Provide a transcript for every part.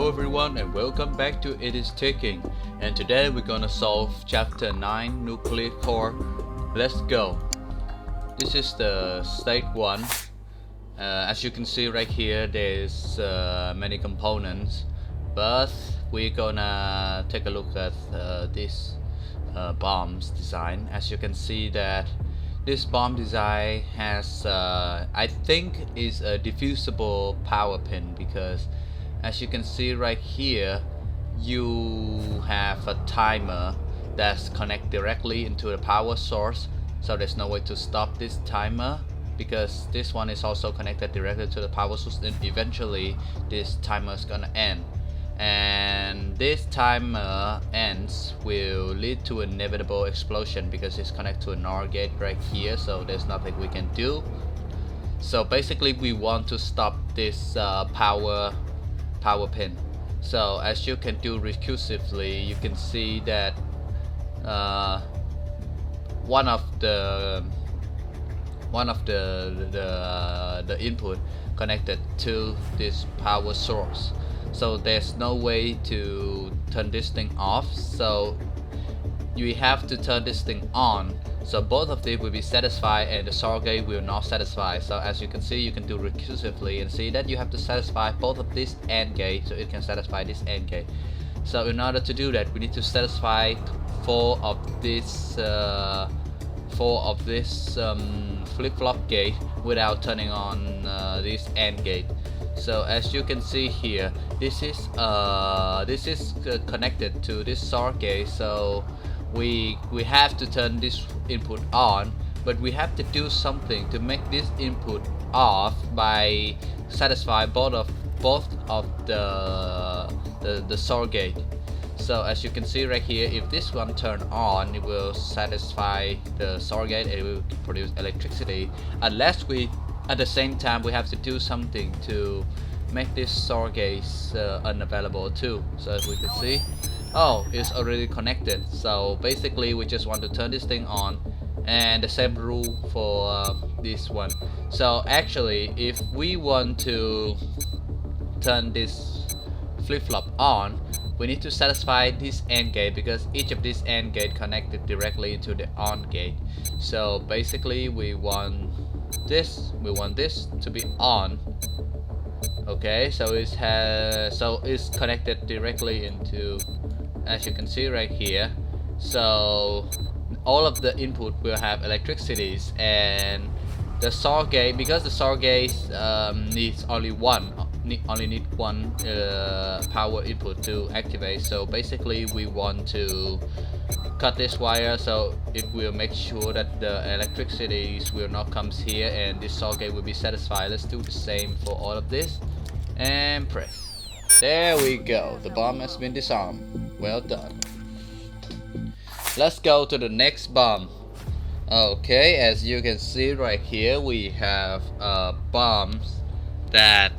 Hello everyone and welcome back to It Is Ticking, and today we're gonna solve chapter 9 nuclear core. Let's go. This is the stage 1. As you can see right here, there's many components, but we're gonna take a look at this bomb's design. As you can see that this bomb design has I think is a diffusible power pin, because as you can see right here, you have a timer that's connected directly into the power source, so there's no way to stop this timer because this one is also connected directly to the power source, and eventually this timer is gonna end, and this timer ends will lead to an inevitable explosion because it's connected to a NOR gate right here, so there's nothing we can do. So basically we want to stop this power pin. So as you can do recursively, you can see that one of the input connected to this power source, so there's no way to turn this thing off, so you have to turn this thing on, so both of them will be satisfied and the SOR gate will not satisfy. So as you can see, you can do recursively and see that you have to satisfy both of this AND gate so it can satisfy this AND gate. So in order to do that, we need to satisfy four of this flip-flop gate without turning on this AND gate. So as you can see here, this is connected to this SOR gate, so we have to turn this input on, but we have to do something to make this input off by satisfy both of the SOR gate. So as you can see right here, if this one turn on, it will satisfy the SOR gate and it will produce electricity, unless we at the same time we have to do something to make this SOR gate unavailable too. So as we can see, oh, it's already connected, so basically we just want to turn this thing on, and the same rule for this one. So actually if we want to turn this flip-flop on, we need to satisfy this AND gate, because each of these AND gate connected directly into the ON gate. So basically we want this to be on. Okay, so it's connected directly into, as you can see right here, so all of the input will have electricities, and the SOR gate, because the SOR gate needs only one power input to activate, so basically we want to cut this wire so it will make sure that the electricities will not come here and this SOR gate will be satisfied. Let's do the same for all of this and press. There we go, the bomb has been disarmed. Well done. Let's go to the next bomb. Okay, as you can see right here, we have bombs that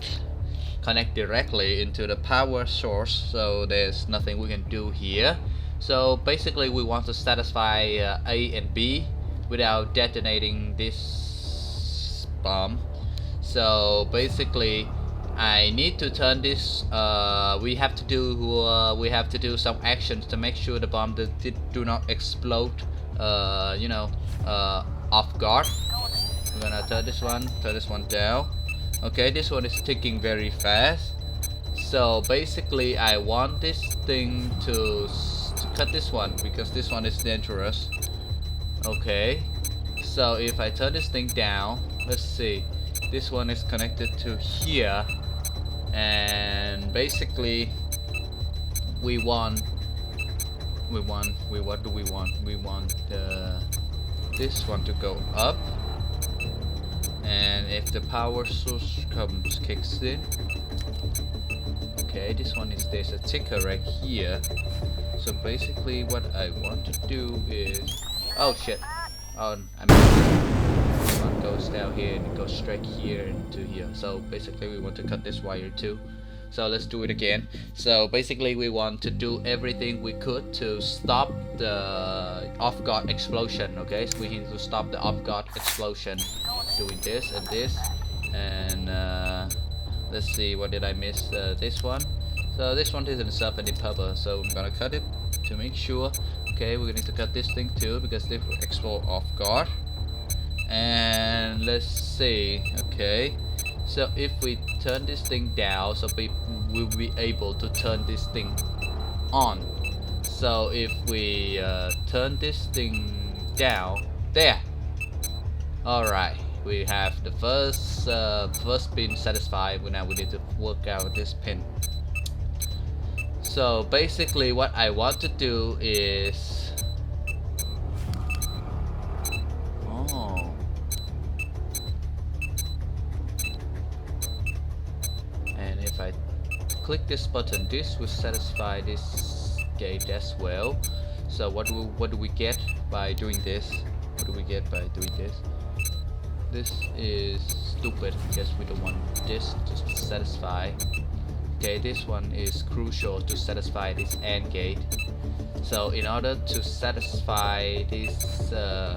connect directly into the power source, so there's nothing we can do here. So basically we want to satisfy A and B without detonating this bomb. So basically I need to turn this. We have to do some actions to make sure the bomb do not explode. Off guard. I'm gonna turn this one down. Okay, this one is ticking very fast. So basically, I want this thing to cut this one because this one is dangerous. Okay, so if I turn this thing down, let's see. This one is connected to here, and basically we want what do we want? We want this one to go up, and if the power source kicks in, okay, this one there's a ticker right here. So basically what I want to do is, oh shit, oh I mean, this one goes down here and it goes straight here into here. So basically we want to cut this wire too. So let's do it again. So basically we want to do everything we could to stop the off-guard explosion. Okay, so we need to stop the off-guard explosion doing this and this, and let's see, what did I miss? This one. So this one doesn't serve any purpose, so I'm gonna cut it to make sure. Okay, we're gonna need to cut this thing too because this will explode off guard. And let's see. Okay, so if we turn this thing down, so we will be able to turn this thing on. So if we turn this thing down, there. All right, we have the first pin satisfied. Now we need to work out this pin. So basically, what I want to do is, and if I click this button, this will satisfy this gate as well. So what do we get by doing this? What do we get by doing this? This is stupid because we don't want this to satisfy. Okay, this one is crucial to satisfy this AND gate. So in order to satisfy this, A,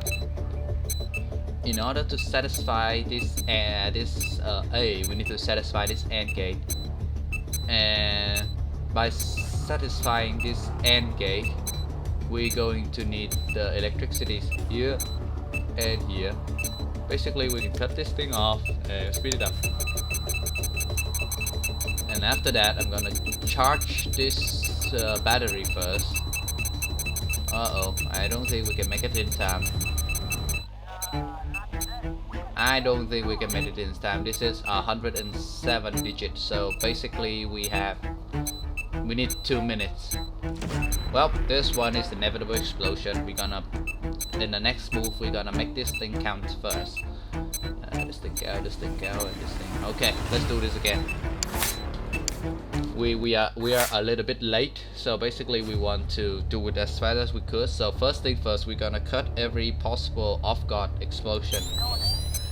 we need to satisfy this AND gate. And by satisfying this AND gate, we're going to need the electricity here and here. Basically, we can cut this thing off and speed it up. And after that, I'm gonna charge this battery first. Uh-oh, I don't think we can make it in time. I don't think we can make it in time. This is 107 digits, so basically we need 2 minutes. Well, this one is the inevitable explosion. We're gonna, in the next move, we're gonna make this thing count first. This thing go, and this thing. Okay, let's do this again. We are a little bit late, so basically we want to do it as fast as we could. So first thing first, we're gonna cut every possible off-guard explosion,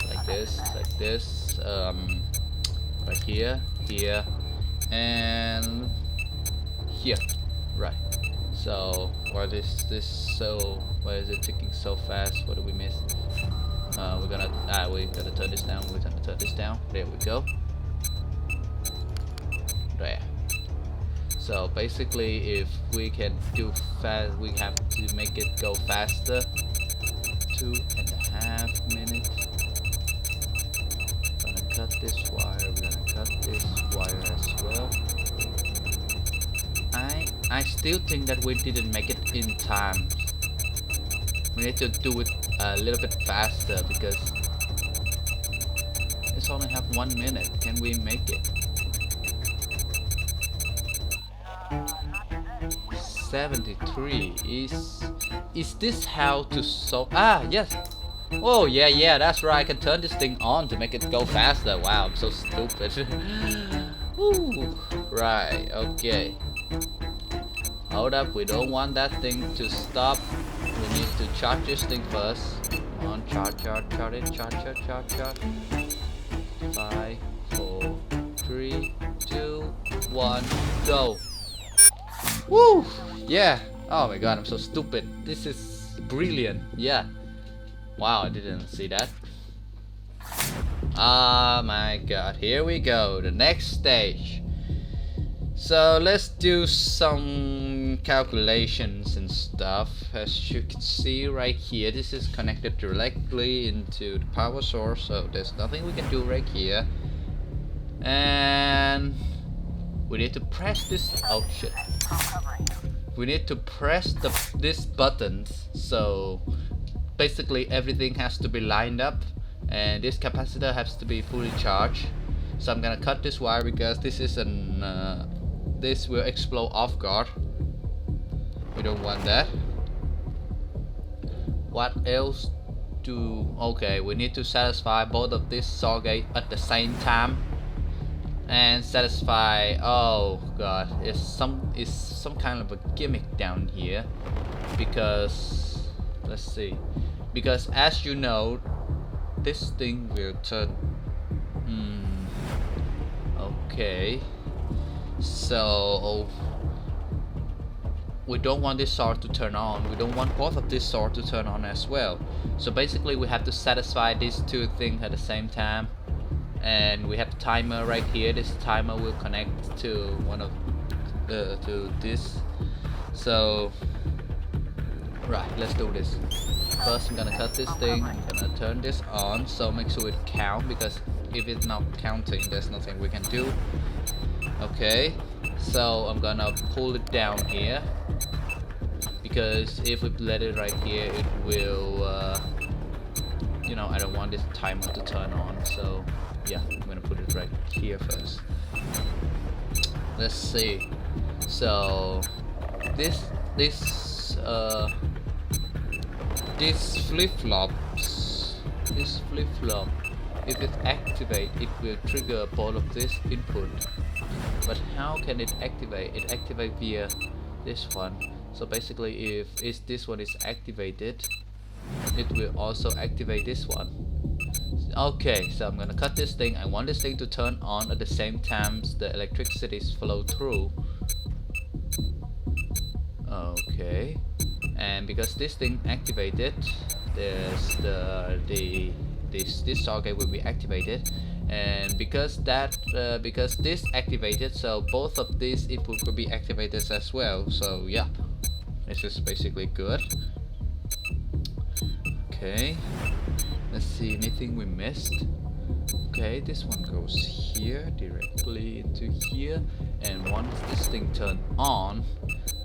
like this, right here, and here, right. So why is it ticking so fast? What do we miss? We gotta turn this down. We're gonna turn this down. There we go. There. So basically, if we can do fast, we have to make it go faster. 2.5 minutes. Gonna cut this wire. We're gonna cut this wire as well. I still think that we didn't make it in time. We need to do it a little bit faster because it's only have 1 minute. Can we make it? 73. Is this how to solve? Ah, yes. Oh yeah, that's right. I can turn this thing on to make it go faster. Wow, I'm so stupid. Ooh, right. Okay. Hold up. We don't want that thing to stop. We need to charge this thing first. Come on, charge it. 5, 4, 3, 2, 1, go. Woo! Yeah. Oh my god, I'm so stupid. This is brilliant. Yeah. Wow, I didn't see that. Oh my god. Here we go. The next stage. So let's do some calculations and stuff. As you can see right here, this is connected directly into the power source, so there's nothing we can do right here. And we need to press this. Oh shit. We need to press this buttons, so basically everything has to be lined up and this capacitor has to be fully charged. So I'm gonna cut this wire because this is this will explode off guard. We don't want that. What else do? Okay, we need to satisfy both of these saw gate at the same time. And satisfy. Oh god, it's some kind of a gimmick down here because let's see, because as you know, this thing will turn. Okay, so we don't want this saw to turn on. We don't want both of this saw to turn on as well. So basically, we have to satisfy these two things at the same time. And we have the timer right here. This timer will connect to one of to this. So right, let's do this. First I'm gonna cut this thing, I'm gonna turn this on, so make sure it count, because if it's not counting there's nothing we can do. Okay, so I'm gonna pull it down here, because if we let it right here it will you know, I don't want this timer to turn on, so yeah, I'm gonna put it right here first. Let's see. So this flip-flops, this flip-flop, if it activate, it will trigger both of this input. But how can it activate? It activate via this one. So basically, if this one is activated, it will also activate this one. Okay, so I'm gonna cut this thing. I want this thing to turn on at the same time the electricity flow through. Okay, and because this thing activated, there's this target will be activated, and because this activated, so both of these input will be activated as well. So yeah, this is basically good. Okay, let's see, anything we missed. Okay, this one goes here directly into here, and once this thing turn on,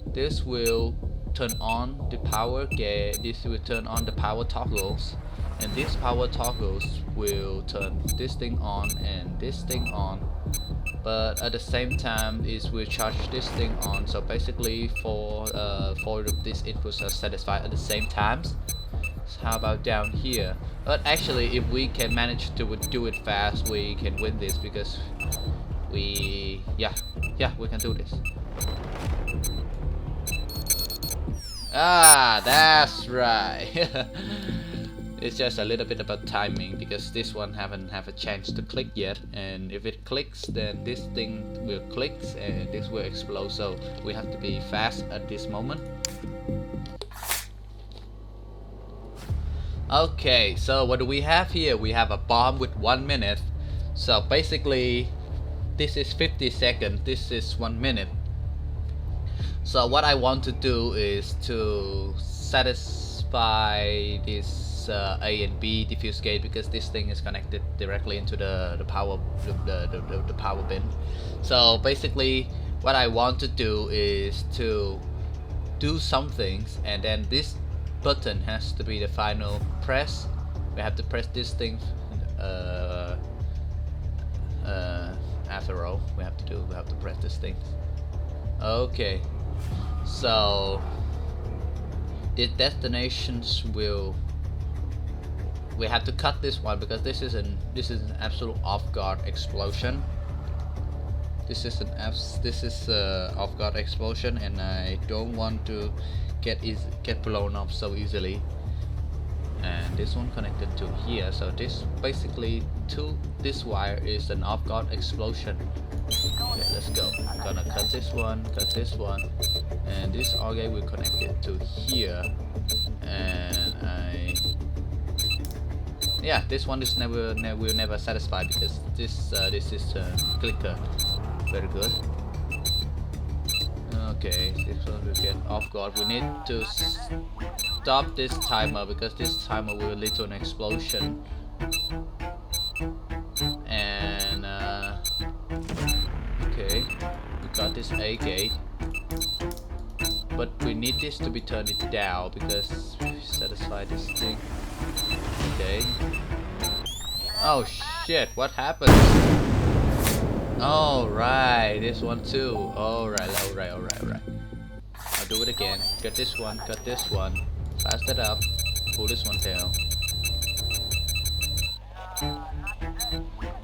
this will turn on the power gate. This will turn on the power toggles, and these power toggles will turn this thing on and this thing on, but at the same time it will charge this thing on. So basically four of these inputs are satisfied at the same times. So how about down here? But actually, if we can manage to do it fast, we can win this, because we can do this. Ah, that's right. It's just a little bit about timing, because this one haven't have a chance to click yet, and if it clicks then this thing will click and this will explode, so we have to be fast at this moment. Okay, so what do we have here? We have a bomb with 1 minute. So basically this is 50 seconds, this is 1 minute. So what I want to do is to satisfy this A and B diffuse gate, because this thing is connected directly into the power bin. So basically what I want to do is to do some things, and then this button has to be the final press. We have to press this thing after all. We have to press this thing. Okay, so the destinations we have to cut this one, because this is an absolute off-guard explosion. This is off-guard explosion, and I don't want to get blown up so easily. And this one connected to here, so this basically to this wire is an off-guard explosion. Okay, let's go. I'm gonna cut this one, and this RGA will connect it to here, and this one is will never satisfy, because this is a clicker. Very good. Okay, this one will get off guard. We need to stop this timer, because this timer will lead to an explosion. And okay, we got this A gate, but we need this to be turned down, because we satisfy this thing. Okay. Oh shit! What happened? Alright, this one too. Alright. I'll do it again. Cut this one, fast it up, pull this one down.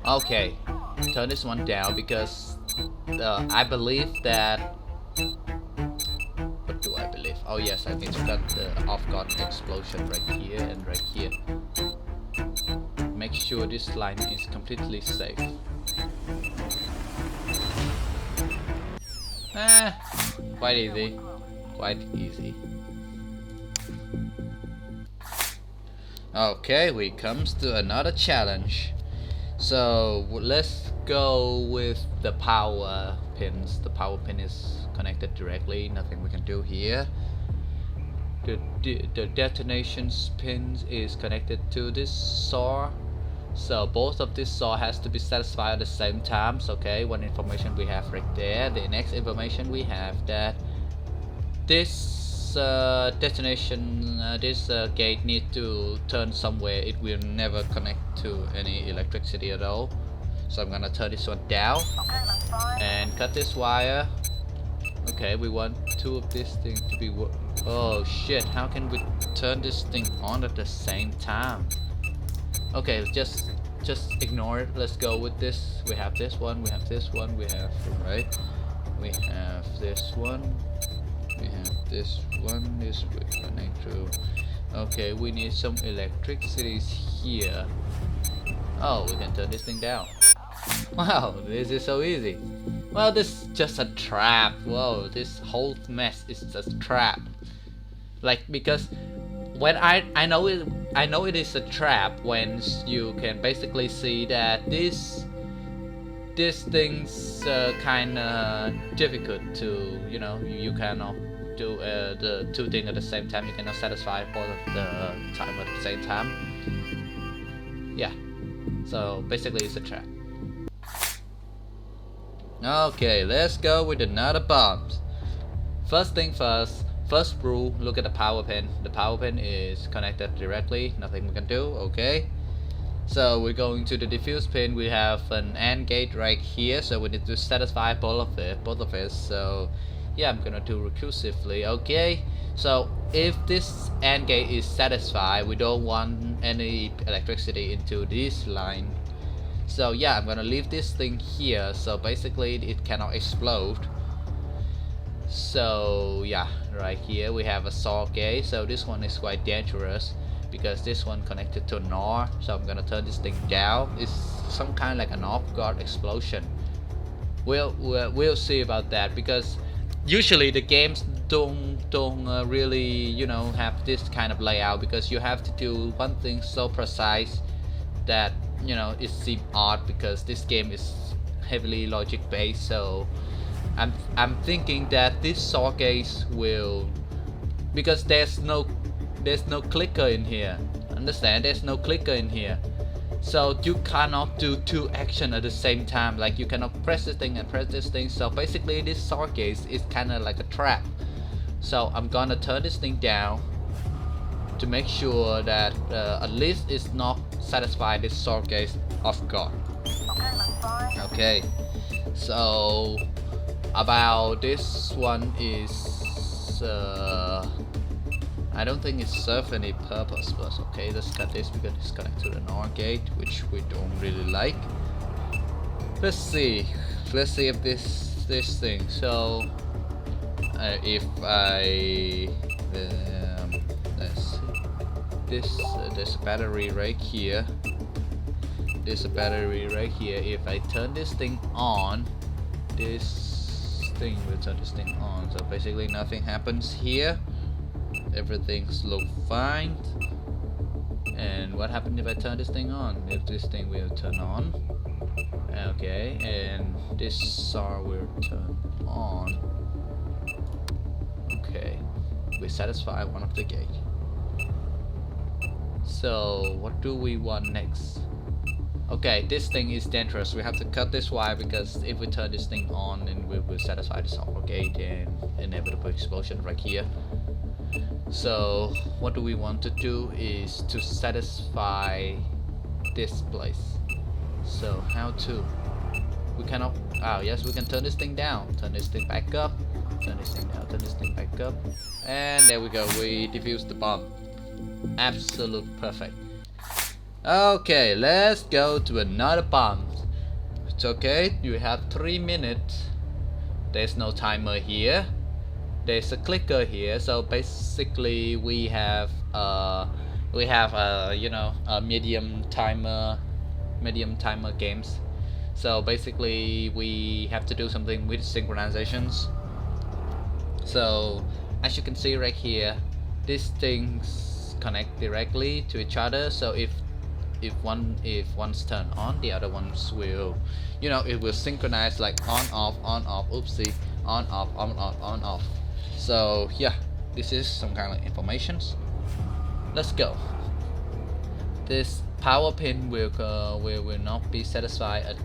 Okay, turn this one down, because I believe that. What do I believe? Oh yes, I need to cut the off-guard explosion right here and right here. Make sure this line is completely safe. Quite easy. Okay, we comes to another challenge. So let's go with the power pins. The power pin is connected directly, nothing we can do here. The detonations pins is connected to this saw, so both of this saw has to be satisfied at the same time. So, okay, one information we have right there. The next information we have that this detonation, this gate need to turn somewhere. It will never connect to any electricity at all. So I'm gonna turn this one down and cut this wire. Okay, we want two of this thing to be oh shit, how can we turn this thing on at the same time? Okay, just ignore it. Let's go with this. We have this one, we have this one, we have, right, we have this one, we have this one. This will connect to, okay, we need some electricities here. Oh, we can turn this thing down. Wow, this is so easy. Well, this is just a trap. Whoa, this whole mess is just a trap. Like, because when I know it is a trap when you can basically see that this thing's kinda difficult to, you know, you cannot do the two things at the same time. You cannot satisfy both of the time at the same time. Yeah, so basically it's a trap. Okay, let's go with another bombs. First thing first, first rule, look at the power pin. The power pin is connected directly, nothing we can do, okay? So we're going to the diffuse pin. We have an AND gate right here, so we need to satisfy both of it. So yeah, I'm gonna do recursively, okay? So if this AND gate is satisfied, we don't want any electricity into this line. So yeah, I'm gonna leave this thing here, so basically it cannot explode. So yeah, right here we have a saw gate, so this one is quite dangerous because this one connected to NOR. So I'm gonna turn this thing down. It's some kind of like an off-guard explosion. We'll see about that, because usually the games don't really, you know, have this kind of layout, because you have to do one thing so precise that, you know, it seems odd, because this game is heavily logic based. So I'm thinking that this saw gate will, because there's no clicker in here. Understand? There's no clicker in here, so you cannot do two actions at the same time. Like, you cannot press this thing and press this thing. So basically this saw gate is kind of like a trap. So I'm gonna turn this thing down to make sure that at least it's not satisfied this saw gate off guard. Okay, so about this one is I don't think it serves any purpose, but okay, let's cut this because it's connected to the NOR gate, which we don't really like. Let's see if this thing. So if I let's see, there's a battery right here. There's a battery right here. If I turn this thing on, this thing will turn this thing on. So basically nothing happens here. Everything's look fine. And what happens if I turn this thing on? If this thing will turn on. Okay, and this saw will turn on. Okay, we satisfy one of the gate. So what do we want next? Okay, this thing is dangerous. We have to cut this wire, because if we turn this thing on, then we will satisfy the saw gate and inevitable explosion right here. So what do we want to do is to satisfy this place. So how to? We cannot. Oh yes, we can turn this thing down. Turn this thing back up. Turn this thing down. Turn this thing back up. And there we go. We defused the bomb. Absolute perfect. Okay, let's go to another bomb. It's okay. You have 3 minutes. There's no timer here. There's a clicker here. So basically, we have you know, a medium timer games. So basically, we have to do something with synchronizations. So as you can see right here, these things connect directly to each other. So if if one's turned on, the other ones will, you know, it will synchronize like on off, oopsie, on off, on off, on off. So yeah, this is some kind of informations. Let's go. This power pin will not be satisfied at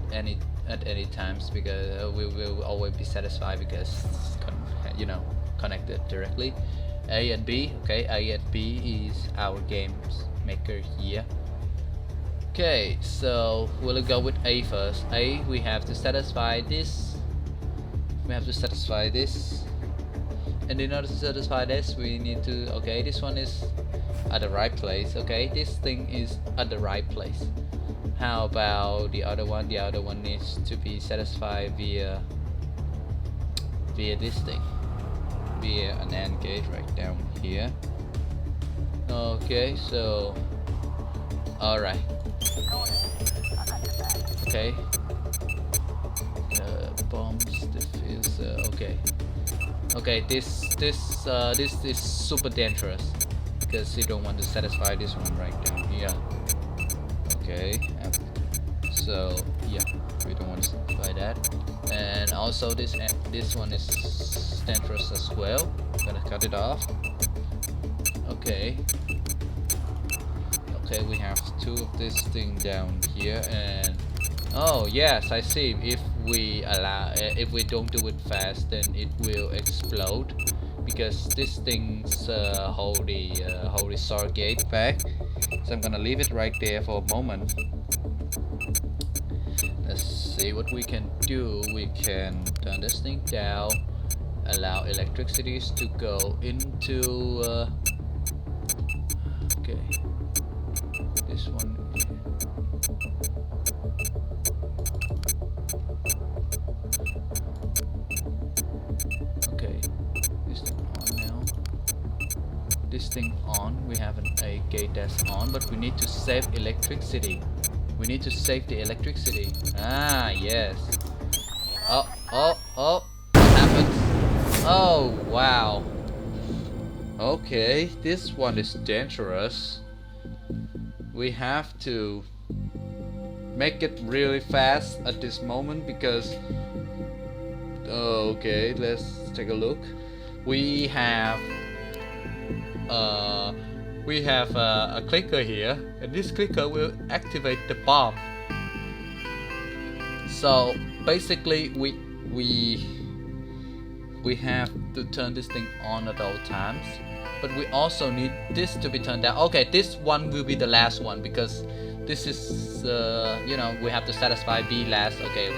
any times, because we will always be satisfied because you know, connected directly. A and B. Okay, A and B is our games maker here. Okay, so we'll go with A first. A, we have to satisfy this. We have to satisfy this. And in order to satisfy this, we need to, okay, this one is at the right place. Okay, this thing is at the right place. How about the other one? The other one needs to be satisfied via this thing, via an AND gate right down here. Okay, so alright. Okay. Bombs, diffuser. Okay. Okay, this is super dangerous because you don't want to satisfy this one right down here. Okay. So yeah, we don't want to satisfy that. And also this one is dangerous as well. I'm gonna cut it off. Okay. Okay, we have two of this thing down here, and oh yes, I see. If we don't do it fast, then it will explode because this thing's hold the SAR gate back. So I'm gonna leave it right there for a moment. Let's see what we can do. We can turn this thing down, allow electricities to go into okay, this one. Okay, this thing on now. This thing on. We have a gate that's on, but we need to save electricity. We need to save the electricity. Ah, yes. Oh, what happened? Oh, wow. Okay, this one is dangerous. We have to make it really fast at this moment because okay, let's take a look. We have a clicker here, and this clicker will activate the bomb. So basically we have to turn this thing on at all times, but we also need this to be turned down. Okay, this one will be the last one because this is you know, we have to satisfy B last. Okay.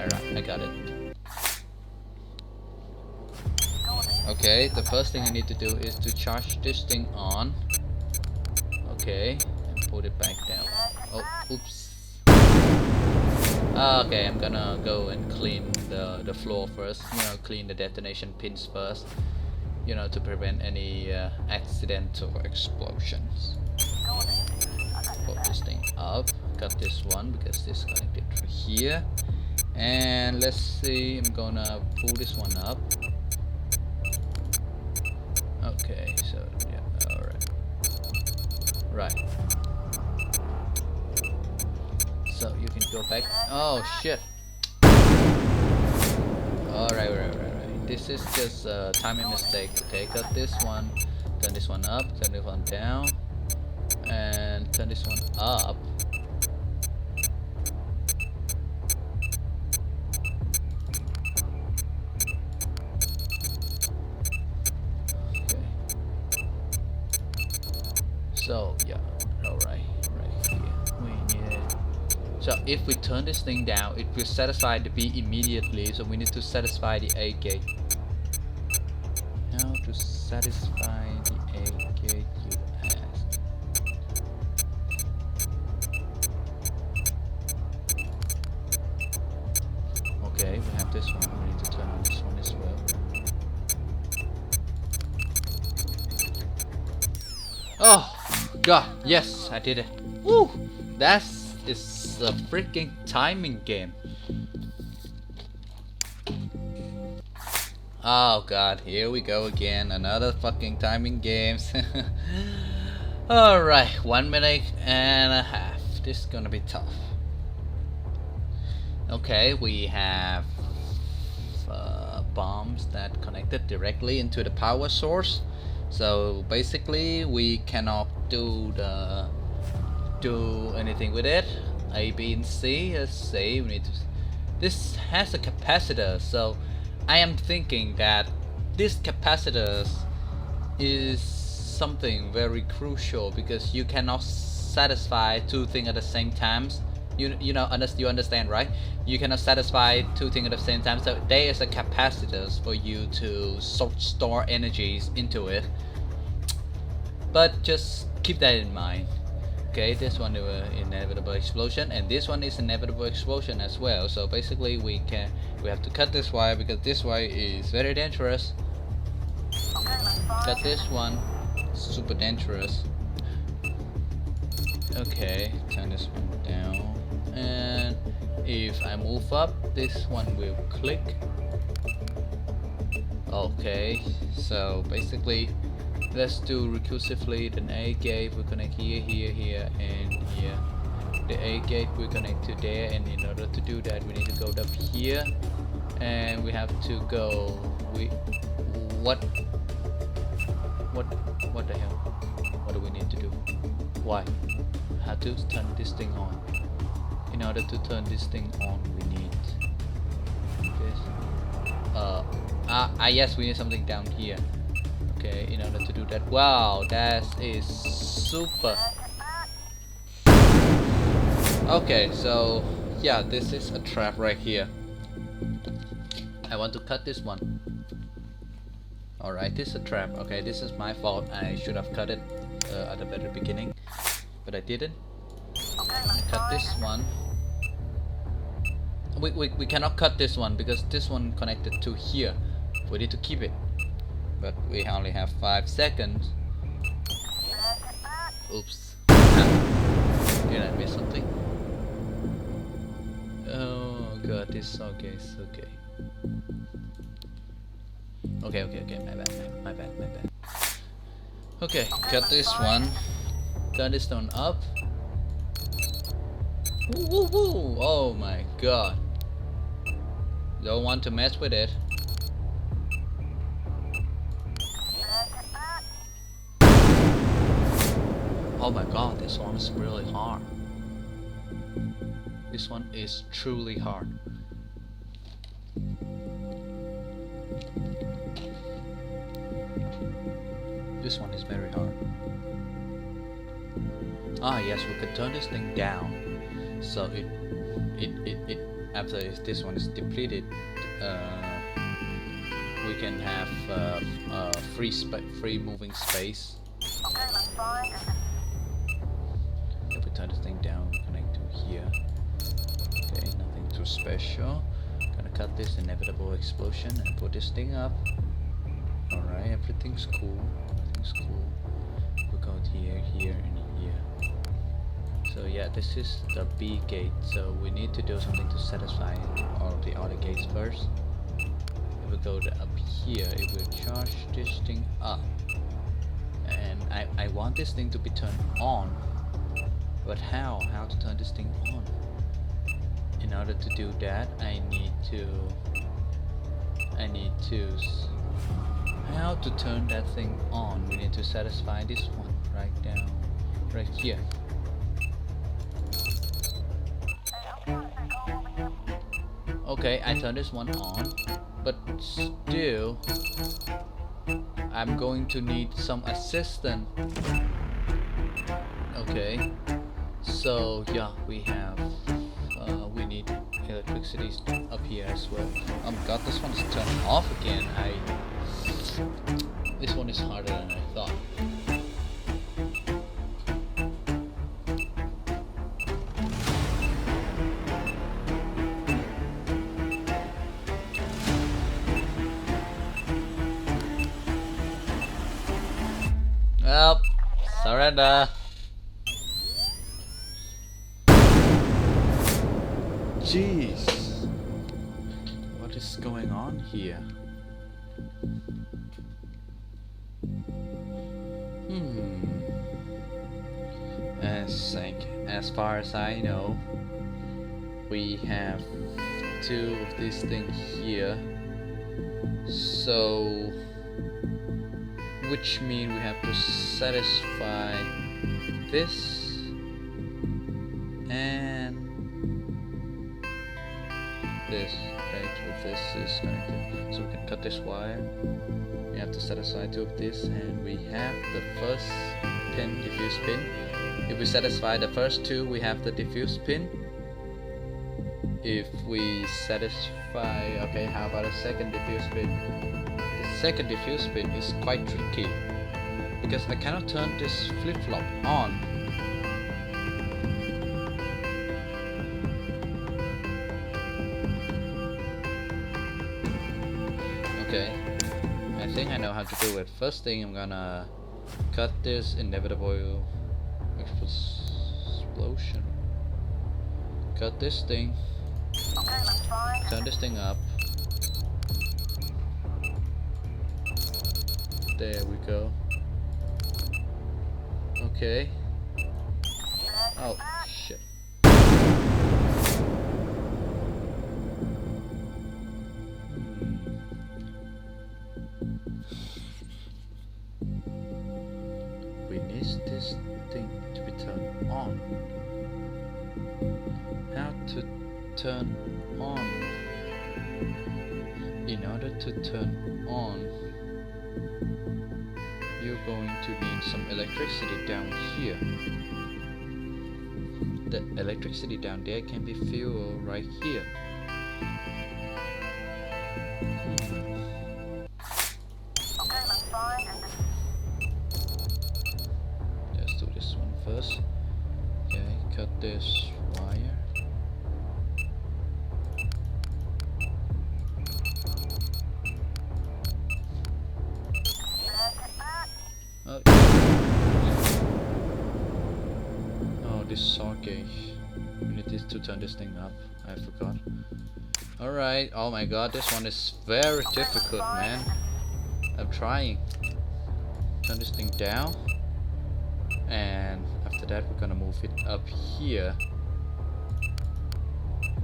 Alright, I got it. Okay, the first thing I need to do is to charge this thing on. Okay, and put it back down. Oh, oops. Okay, I'm gonna go and clean the floor first. You know, clean the detonation pins first. You know, to prevent any accidental explosions. Put this thing up. Cut this one because this is connected to here. And let's see, I'm gonna pull this one up. Okay, so yeah, alright. Right. So you can go back. Oh shit. Alright. This is just a timing mistake. Okay, cut this one, turn this one up, turn this one down, and turn this one up. So yeah, alright, right here. We need it. So if we turn this thing down, it will satisfy the B immediately. So we need to satisfy the A gate. How to satisfy the A gate, you ask? Okay, we have this one. We need to turn on this one as well. Oh God, yes, I did it. Woo! That is a freaking timing game. Oh God, here we go again. Another fucking timing games. Alright, 1 minute and a half. This is gonna be tough. Okay, we have bombs that connected directly into the power source. So basically, we cannot do anything with it. A, B, and C. Let's see. We need to. This has a capacitor, so I am thinking that this capacitor is something very crucial because you cannot satisfy two things at the same time. You understand, right? You cannot satisfy two things at the same time. So there is a capacitor for you to store energies into it. But just keep that in mind. Okay, this one is inevitable explosion, and this one is inevitable explosion as well. So basically, we have to cut this wire because this wire is very dangerous. Cut this one, super dangerous. Okay, turn this one down, and if I move up, this one will click. Okay, so basically, let's do recursively. The A gate will connect here, here, here, and here. The A gate will connect to there, and in order to do that, we need to go up here, and we have to go. What the hell? What do we need to do? Why? How to turn this thing on? In order to turn this thing on, we need this. Yes, we need something down here. Okay, in order to do that. Wow, that is super. Okay, so yeah, this is a trap right here. I want to cut this one. Alright, this is a trap. Okay, this is my fault. I should have cut it at the very beginning, but I didn't. Cut this one. We cannot cut this one because this one connected to here. We need to keep it, but we only have 5 seconds. Oops. Did I miss something? Oh god, this is okay, it's okay. Okay, my bad. Okay, cut this one. Turn this one up. Woo. Oh my god. Don't want to mess with it. Oh my god, this one is really hard. This one is truly hard. This one is very hard. Ah yes, we could turn this thing down. So it after this one is depleted, we can have free moving space. If we turn this thing down, we connect to here. Okay, nothing too special. Gonna cut this inevitable explosion and put this thing up. Alright, everything's cool. We'll go here, here, and here. So yeah, this is the B gate, so we need to do something to satisfy all the other gates first. If we go up here, it will charge this thing up. And I want this thing to be turned on. But how? How to turn this thing on? In order to do that, I need to how to turn that thing on? We need to satisfy this one right here. Okay, I turn this one on, but still I'm going to need some assistance. Okay, so yeah, we need electricity up here as well. Oh my god, this one is turned off again. This one is harder than I thought. Well, surrender. Jeez, what is going on here? as far as I know, we have 2 of these things here. So, which means we have to satisfy this and this. Okay, 2 of this is connected, so we can cut this wire. We have to set aside 2 of this, and we have the first pin, diffuse pin. If we satisfy the first 2, we have the diffuse pin. If we satisfy, okay, how about a second diffuse pin? The second diffuse pin is quite tricky because I cannot turn this flip-flop on. Okay, I think I know how to do it. First thing, I'm gonna cut this inevitable explosion. Cut this thing. Turn this thing up. There we go. Okay. Oh, shit. We need this thing to be turned on. How to turn on? In order to turn on, you're going to need some electricity down here. The electricity down there can be fueled right here. Let's do this one first. Okay, cut this wire. Oh, this saw gauge. We need this to turn this thing up. I forgot. Alright, oh my god, this one is very difficult, man. I'm trying. Turn this thing down. And after that, we're gonna move it up here.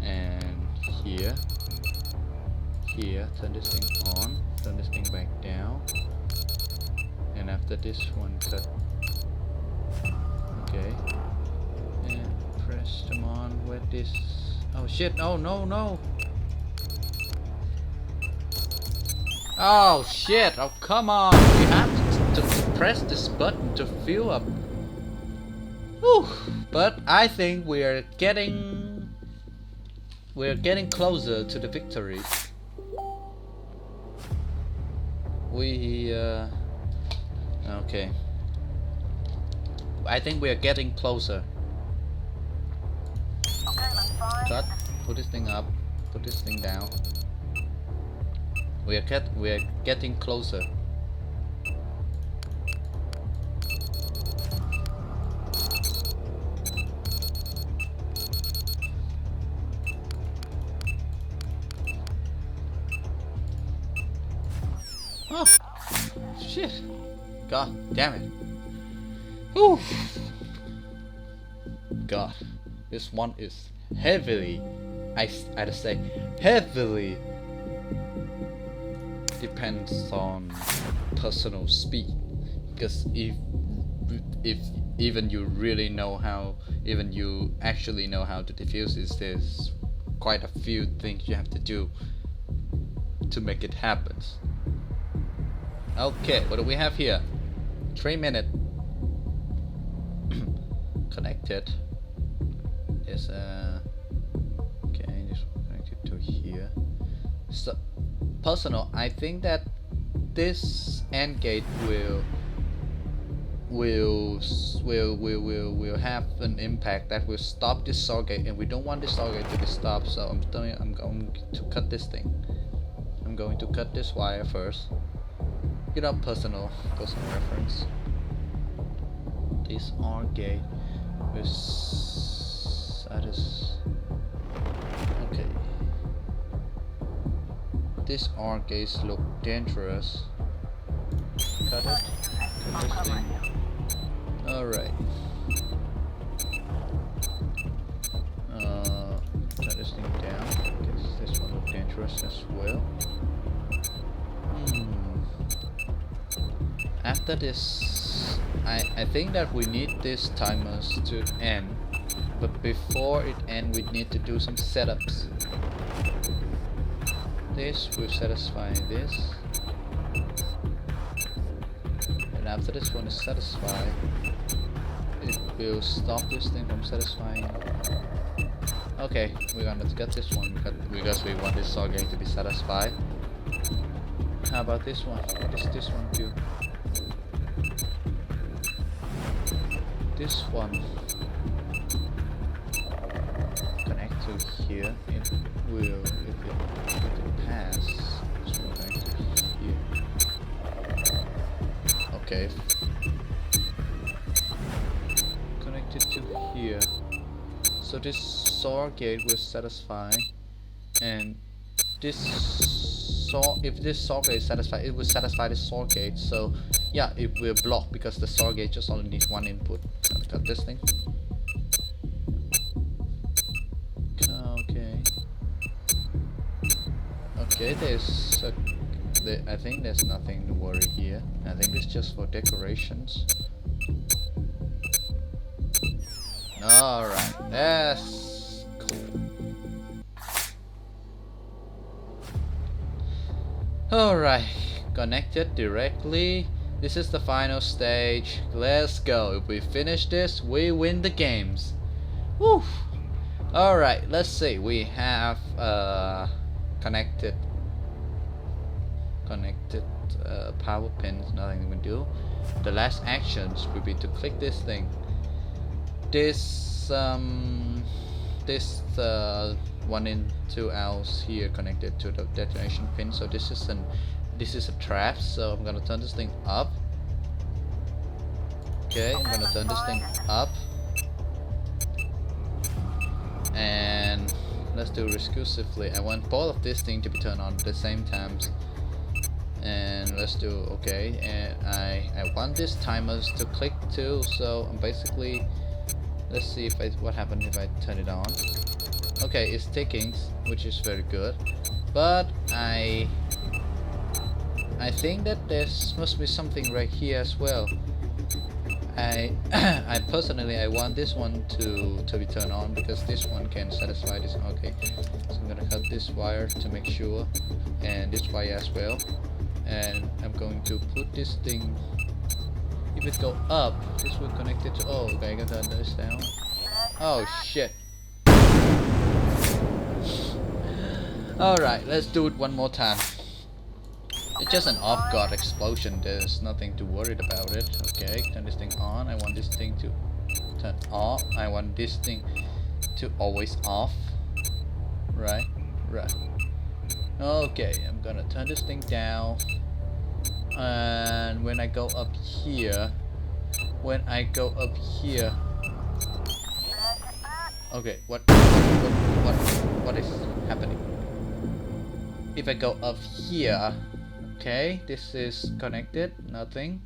And here. Here, turn this thing on. Turn this thing back down. And after this one cut. Okay. And press them on with this. Oh shit, oh no, no. Oh shit, oh come on. We have to press this button to fill up. Whew. But I think we're getting closer to the victory. Okay. I think we are getting closer. Cut. Put this thing up. Put this thing down. We are getting closer. Oh shit. God damn it. Whew. God, this one is heavily, I'd say heavily depends on personal speed. Because if even you really know how, even you actually know how to defuse this, there's quite a few things you have to do to make it happen. Okay, what do we have here? 3 minutes. Connected. There's okay, this one connected to here. So personal, I think that this AND gate will have an impact that will stop this SAW gate, and we don't want this SAW gate to be stopped. So I'm going to cut this thing. I'm going to cut this wire first. You know, personal reference. This OR gate with okay. This OR gates look dangerous. Cut it. Cut this thing. Alright. dangerous as well. After this, I think that we need these timers to end, but before it ends we need to do some setups. This will satisfy this, and after this one is satisfied, it will stop this thing from satisfying. Okay, we're gonna get this one because we want this saw gate to be satisfied. How about this one? What does this one do? This one connect to here. It will, if it pass, this will connect to here. Okay. Connected to here. So this saw gate will satisfy, and this saw, if this saw gate is satisfied, it will satisfy the saw gate. So yeah, it will block because the saw gate just only needs one input. I've got this thing. Okay, I think there's nothing to worry here. I think it's just for decorations. Alright, that's cool. Alright, connected directly. This is the final stage. Let's go. If we finish this, we win the games. Woo! Alright, let's see. We have connected power pins, nothing we can do. The last actions will be to click this thing. This 1 in 2 hours here connected to the detonation pin. So this is a trap. So I'm gonna turn this thing up. Okay, I'm gonna turn this thing up, and let's do recursively. I want both of this thing to be turned on at the same time. And let's do okay, and I want these timers to click too, so I'm basically, let's see if what happens if I turn it on. Okay, it's ticking, which is very good, but I think that there must be something right here as well. I personally want this one to be turned on because this one can satisfy this. Okay, so I'm gonna cut this wire to make sure, and this wire as well. And I'm going to put this thing, if it go up, this will connect it to, oh, okay, I can turn this down. Oh shit. Alright, let's do it one more time. It's just an off-guard explosion, there's nothing to worry about it. Okay, turn this thing on. I want this thing to turn off. I want this thing to always off. Right. Okay, I'm gonna turn this thing down, and when I go up here, okay, what is happening? If I go up here, okay, this is connected, nothing.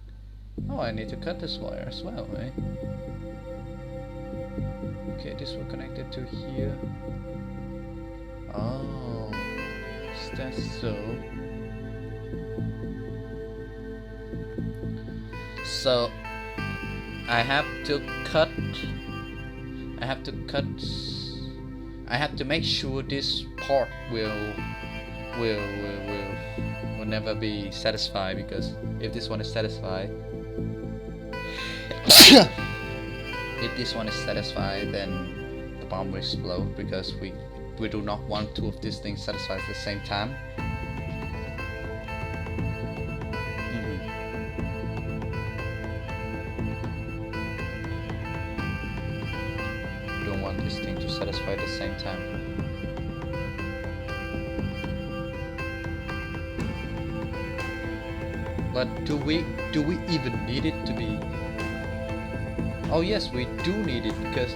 Oh, I need to cut this wire as well, right? Okay, this will connect it to here. Oh, is that so? So I have to make sure this part will never be satisfied, because if this one is satisfied if this one is satisfied, then the bomb will explode, because we do not want two of these things satisfied at the same time. Don't want this thing to satisfy at the same time. But do we even need it to be? Oh yes, we do need it, because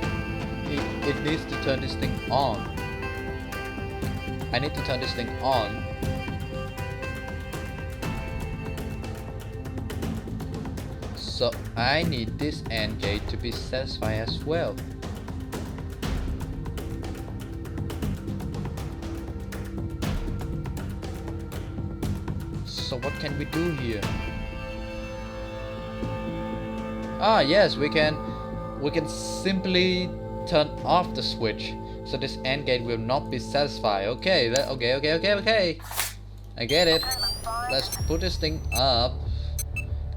it needs to turn this thing on. I need to turn this thing on. So I need this AND gate to be satisfied as well. can we do here? Ah, yes, we can simply turn off the switch, so this AND gate will not be satisfied. Okay, okay. I get it. Let's put this thing up.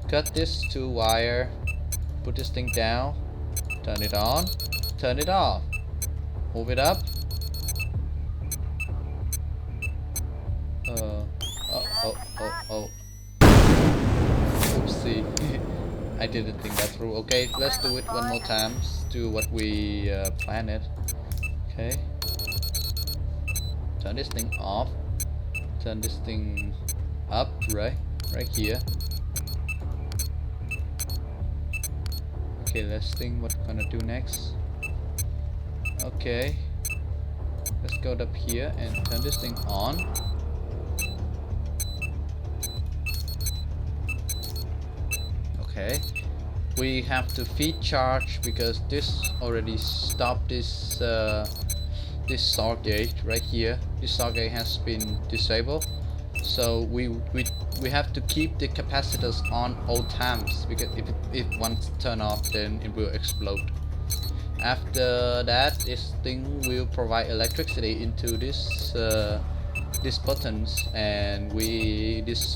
Cut this 2 wire. Put this thing down. Turn it on. Turn it off. Move it up. Oh. Oopsie. I didn't think that through. Okay, let's do it one more time. Let's do what we planned. Okay. Turn this thing off. Turn this thing up, right here. Okay, let's think what we're gonna do next. Okay. Let's go up here and turn this thing on. Okay. We have to feed charge because this already stopped this this SAW gate right here. This SAW gate has been disabled, so we have to keep the capacitors on all times, because if once turn off, then it will explode. After that, this thing will provide electricity into this these buttons, and this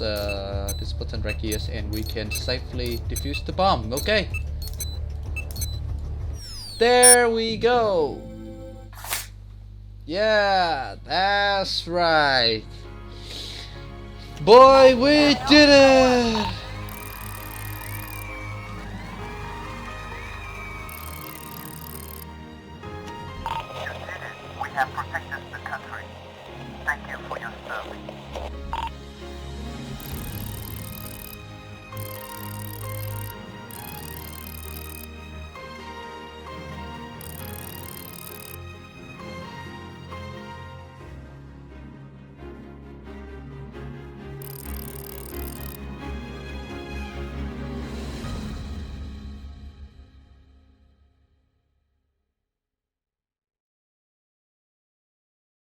button right here, and we can safely defuse the bomb. Okay, there we go. Yeah, that's right. Boy, we did it!